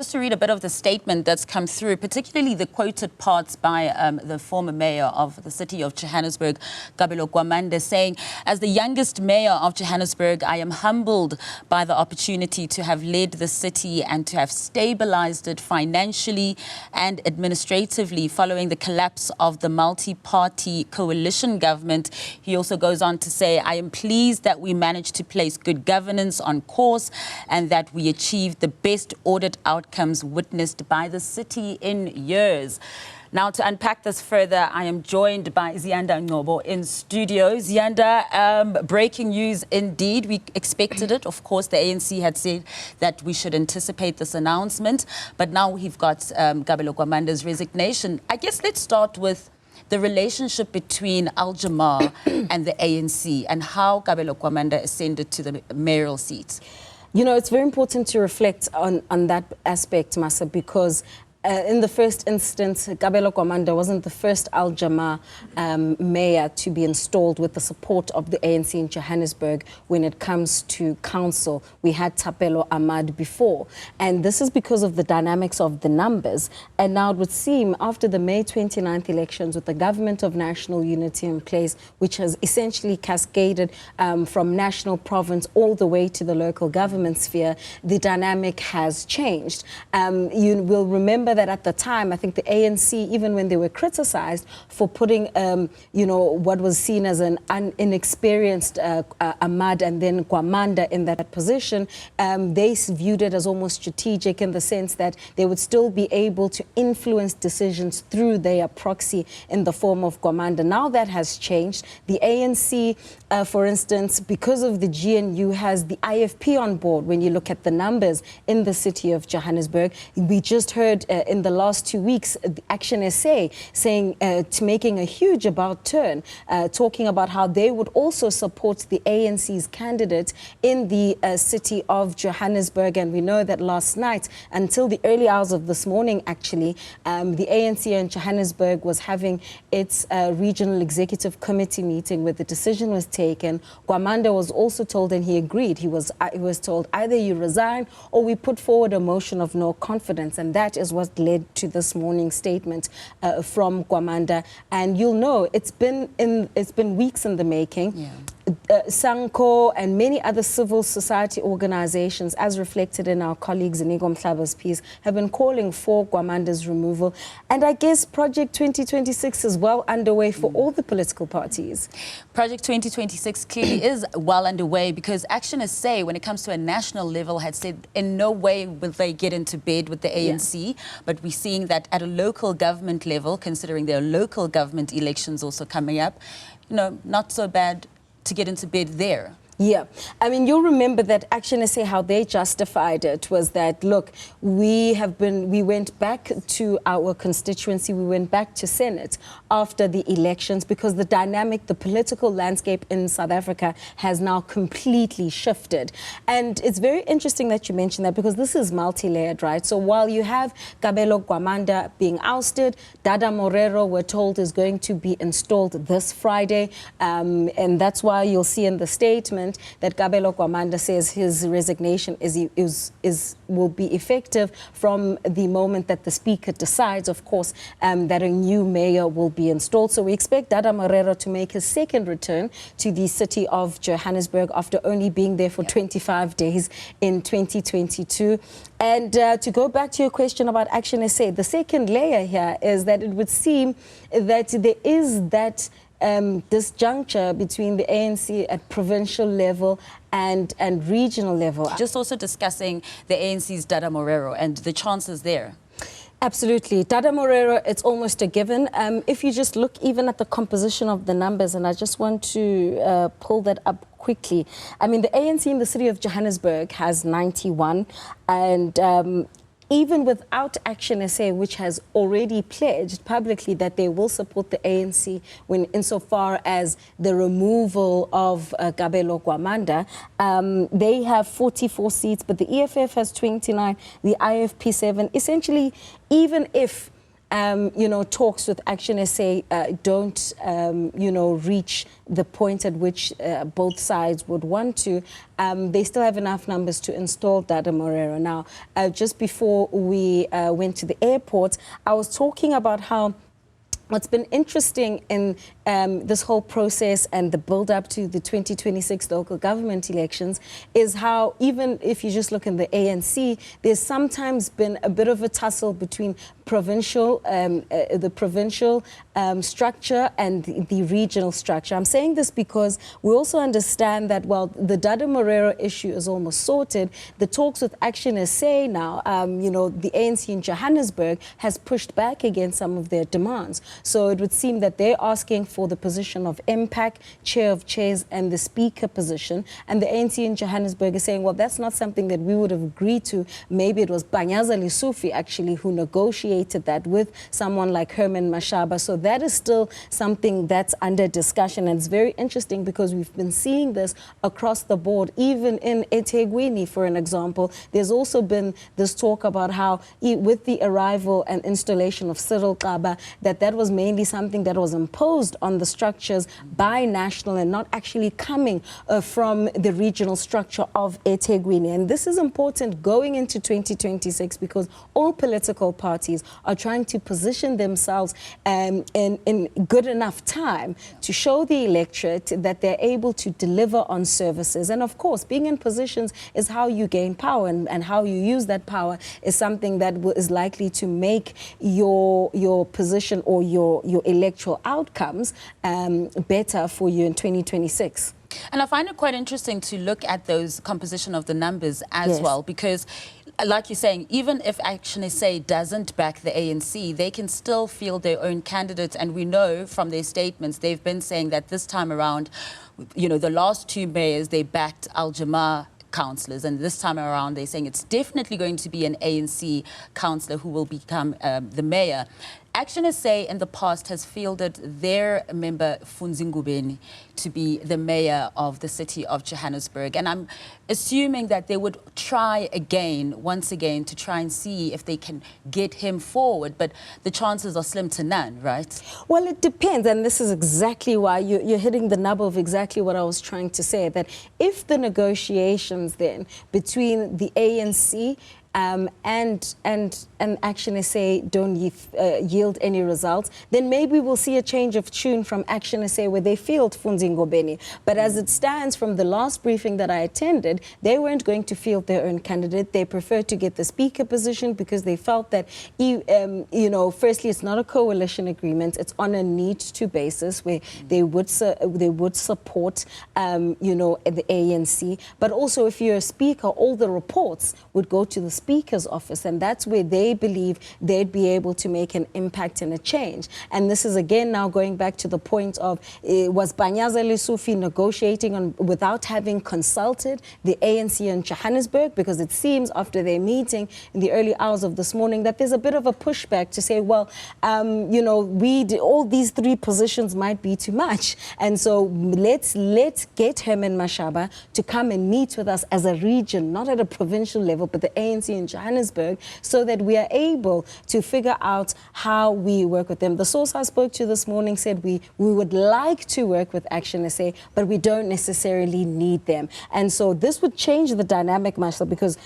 Just to read a bit of the statement that's come through, particularly the quoted parts by the former mayor of the city of Johannesburg, Kabelo Gwamanda, saying, as the youngest mayor of Johannesburg, I am humbled by the opportunity to have led the city and to have stabilized it financially and administratively following the collapse of the multi-party coalition government. He also goes on to say, I am pleased that we managed to place good governance on course and that we achieved the best audit outcomes witnessed by the city in years. Now, to unpack this further, I am joined by Ziyanda Ngcobo in studio. Ziyanda, breaking news indeed. We expected it. Of course, the ANC had said that we should anticipate this announcement. But now we've got Kabelo Gwamanda's resignation. I guess let's start with the relationship between Jama-ah and the ANC and how Kabelo Gwamanda ascended to the mayoral seat. You know, it's very important to reflect on that aspect, Masa, because in the first instance, Kabelo Gwamanda wasn't the first Jama-ah mayor to be installed with the support of the ANC in Johannesburg when it comes to council. We had Thapelo Amad before, and this is because of the dynamics of the numbers. And now it would seem after the May 29th elections with the government of national unity in place, which has essentially cascaded from national, province, all the way to the local government sphere, the dynamic has changed. You will remember that at the time, I think the ANC, even when they were criticized for putting, you know, what was seen as an inexperienced Amad and then Gwamanda in that position, they viewed it as almost strategic in the sense that they would still be able to influence decisions through their proxy in the form of Gwamanda. Now that has changed. The ANC, for instance, because of the GNU, has the IFP on board. When you look at the numbers in the city of Johannesburg, we just heard in the last 2 weeks, the Action SA saying, making a huge about turn, talking about how they would also support the ANC's candidate in the city of Johannesburg. And we know that last night, until the early hours of this morning, actually, the ANC in Johannesburg was having its regional executive committee meeting where the decision was taken. Gwamanda was also told, and he agreed, he was told either you resign or we put forward a motion of no confidence, and that is what led to this morning's statement from Gwamanda. And you'll know it's been weeks in the making. Yeah. Sanko and many other civil society organizations, as reflected in our colleagues Inigo Mhlaba's piece, have been calling for Gwamanda's removal. And I guess Project 2026 is well underway for all the political parties. Project 2026 clearly is well underway because Action SA, when it comes to a national level, had said in no way will they get into bed with the ANC. Yeah. But we're seeing that at a local government level, considering there are local government elections also coming up, you know, not so bad to get into bed there. Yeah, I mean, you'll remember that Action SA, how they justified it was that, look, we went back to our constituency, we went back to Senate after the elections because the dynamic, the political landscape in South Africa has now completely shifted. And it's very interesting that you mentioned that because this is multi-layered, right? So while you have Kabelo Gwamanda being ousted, Dada Morero, we're told, is going to be installed this Friday. And that's why you'll see in the statement that Kabelo Gwamanda says his resignation will be effective from the moment that the Speaker decides, of course, that a new mayor will be installed. So we expect Dada Morero to make his second return to the city of Johannesburg after only being there for 25 days in 2022. And to go back to your question about Action SA, the second layer here is that it would seem that there is that disjuncture between the ANC at provincial level and regional level. Just also discussing the ANC's Dada Morero and the chances there. Absolutely. Dada Morero, it's almost a given. If you just look even at the composition of the numbers, and I just want to pull that up quickly. I mean, the ANC in the city of Johannesburg has 91, and even without Action SA, which has already pledged publicly that they will support the ANC insofar as the removal of Kabelo Gwamanda, they have 44 seats, but the EFF has 29, the IFP 7. Essentially, even if you know, talks with Action SA don't, you know, reach the point at which both sides would want to, they still have enough numbers to install Dada Morero. Now, just before we went to the airport, I was talking about how what's been interesting in this whole process and the build-up to the 2026 local government elections is how, even if you just look in the ANC, there's sometimes been a bit of a tussle between the provincial structure and the regional structure. I'm saying this because we also understand that while the Dada Morero issue is almost sorted, the talks with Action SA now, you know, the ANC in Johannesburg has pushed back against some of their demands. So it would seem that they're asking for the position of MPAC, chair of chairs, and the speaker position. And the ANC in Johannesburg is saying, well, that's not something that we would have agreed to. Maybe it was Banyaza Lesufi actually who negotiated that with someone like Herman Mashaba. So that is still something that's under discussion. And it's very interesting because we've been seeing this across the board, even in eThekwini, for an example. There's also been this talk about how with the arrival and installation of Cyril Kaba, that was mainly something that was imposed on the structures by national and not actually coming from the regional structure of eThekwini. And this is important going into 2026 because all political parties are trying to position themselves in good enough time to show the electorate that they're able to deliver on services. And of course, being in positions is how you gain power, and how you use that power is something that is likely to make your position or your electoral outcomes better for you in 2026. And I find it quite interesting to look at those composition of the numbers as well, because like you're saying, even if Action SA doesn't back the ANC, they can still field their own candidates. And we know from their statements, they've been saying that this time around, you know, the last two mayors, they backed Jama-ah councillors, and this time around they're saying it's definitely going to be an ANC councillor who will become the mayor. Action SA in the past has fielded their member Funzi Ngubeni to be the mayor of the city of Johannesburg, and I'm assuming that they would try again, once again, to try and see if they can get him forward, but the chances are slim to none, right? Well, it depends, and this is exactly why you're hitting the nub of exactly what I was trying to say, that if the negotiations then between the ANC and Action SA don't yield any results, then maybe we'll see a change of tune from Action SA where they field Funzi Ngobeni. But as it stands, from the last briefing that I attended, they weren't going to field their own candidate. They preferred to get the speaker position because they felt that, you know, firstly, it's not a coalition agreement. It's on a need-to basis where they would support, you know, the ANC. But also, if you're a speaker, all the reports would go to the Speaker's office, and that's where they believe they'd be able to make an impact and a change. And this is again now going back to the point of, was Banyaza Lesufi negotiating without having consulted the ANC in Johannesburg? Because it seems after their meeting in the early hours of this morning that there's a bit of a pushback to say, well, you know, all these three positions might be too much, and so let's get Herman Mashaba to come and meet with us as a region, not at a provincial level, but the ANC in Johannesburg, so that we are able to figure out how we work with them. The source I spoke to this morning said we would like to work with Action SA, but we don't necessarily need them. And so this would change the dynamic, Marshall, because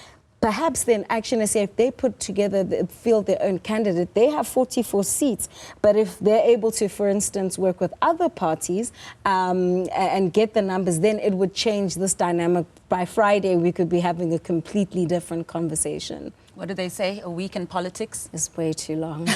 perhaps then Action SA, if they put together, field their own candidate, they have 44 seats. But if they're able to, for instance, work with other parties and get the numbers, then it would change this dynamic. By Friday, we could be having a completely different conversation. What do they say? A week in politics? It's way too long.